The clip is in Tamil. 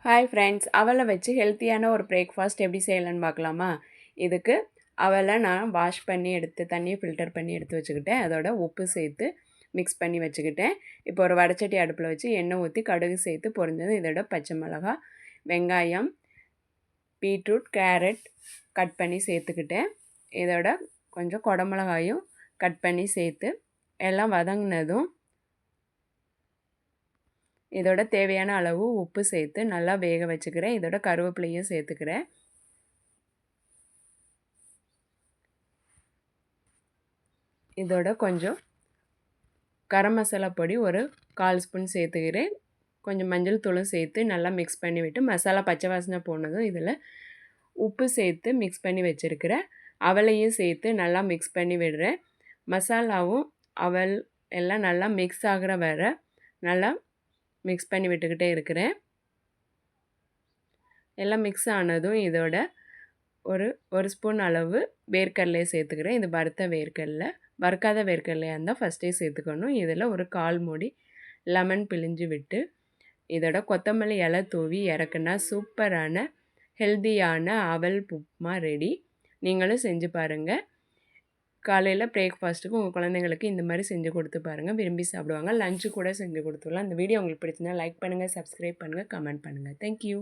ஹாய் ஃப்ரெண்ட்ஸ், அவலை வச்சு ஹெல்த்தியான ஒரு பிரேக்ஃபாஸ்ட் எப்படி செய்யலான்னு பார்க்கலாமா? இதுக்கு அவலை நான் வாஷ் பண்ணி எடுத்து தண்ணியை ஃபில்டர் பண்ணி எடுத்து வச்சுக்கிட்டேன். அதோட உப்பு சேர்த்து மிக்ஸ் பண்ணி வச்சுக்கிட்டேன். இப்போ ஒரு வடச்சட்டி அடுப்பில் வச்சு எண்ணெய் ஊற்றி கடுகு சேர்த்து பொரிஞ்சது. இதோட பச்சை மிளகா, வெங்காயம், பீட்ரூட், கேரட் கட் பண்ணி சேர்த்துக்கிட்டேன். இதோட கொஞ்சம் குடமிளகாயும் கட் பண்ணி சேர்த்து எல்லாம் வதங்கினதும் இதோட தேவையான அளவு உப்பு சேர்த்து நல்லா வேக வச்சுக்கிறேன். இதோட கருவேப்பிலையும் சேர்த்துக்கிறேன். இதோட கொஞ்சம் கரம் மசாலா பொடி ஒரு 1/4 ஸ்பூன் சேர்த்துக்கிறேன். கொஞ்சம் மஞ்சள் தூளும் சேர்த்து நல்லா மிக்ஸ் பண்ணி விட்டு மசாலா பச்சை வாசனை போனதும் இதில் உப்பு சேர்த்து மிக்ஸ் பண்ணி வச்சுருக்கிறேன். அவலையும் சேர்த்து நல்லா மிக்ஸ் பண்ணி விடுறேன். மசாலாவும் அவல் எல்லாம் நல்லா மிக்ஸ் ஆகிற வர நல்லா மிக்ஸ் பண்ணி விட்டுக்கிட்டே இருக்கிறேன். எல்லாம் மிக்ஸ் ஆனதும் இதோட ஒரு ஸ்பூன் அளவு வேர்க்கடலையை சேர்த்துக்கிறேன். இது வறுத்த வேர்க்கடலை. வறுக்காத வேர்க்கடலையாக இருந்தால் ஃபஸ்ட்டே சேர்த்துக்கணும். இதில் ஒரு 1/4 மூடி லெமன் பிழிஞ்சு விட்டு இதோட கொத்தமல்லி இலை தூவி இறக்குனா சூப்பரான ஹெல்த்தியான அவல் உப்புமா ரெடி. நீங்களும் செஞ்சு பாருங்கள். காலையில் பிரேக்ஃபாஸ்ட்டுக்கு உங்கள் குழந்தைங்களுக்கு இந்த மாதிரி செஞ்சு கொடுத்து பாருங்கள், விரும்பி சாப்பிடுவாங்க. லஞ்சு கூட செஞ்சு கொடுத்துடலாம். இந்த வீடியோ உங்களுக்கு பிடிச்சிருந்தா லைக் பண்ணுங்கள், சப்ஸ்கிரைப் பண்ணுங்கள், கமெண்ட் பண்ணுங்கள். தேங்க்யூ.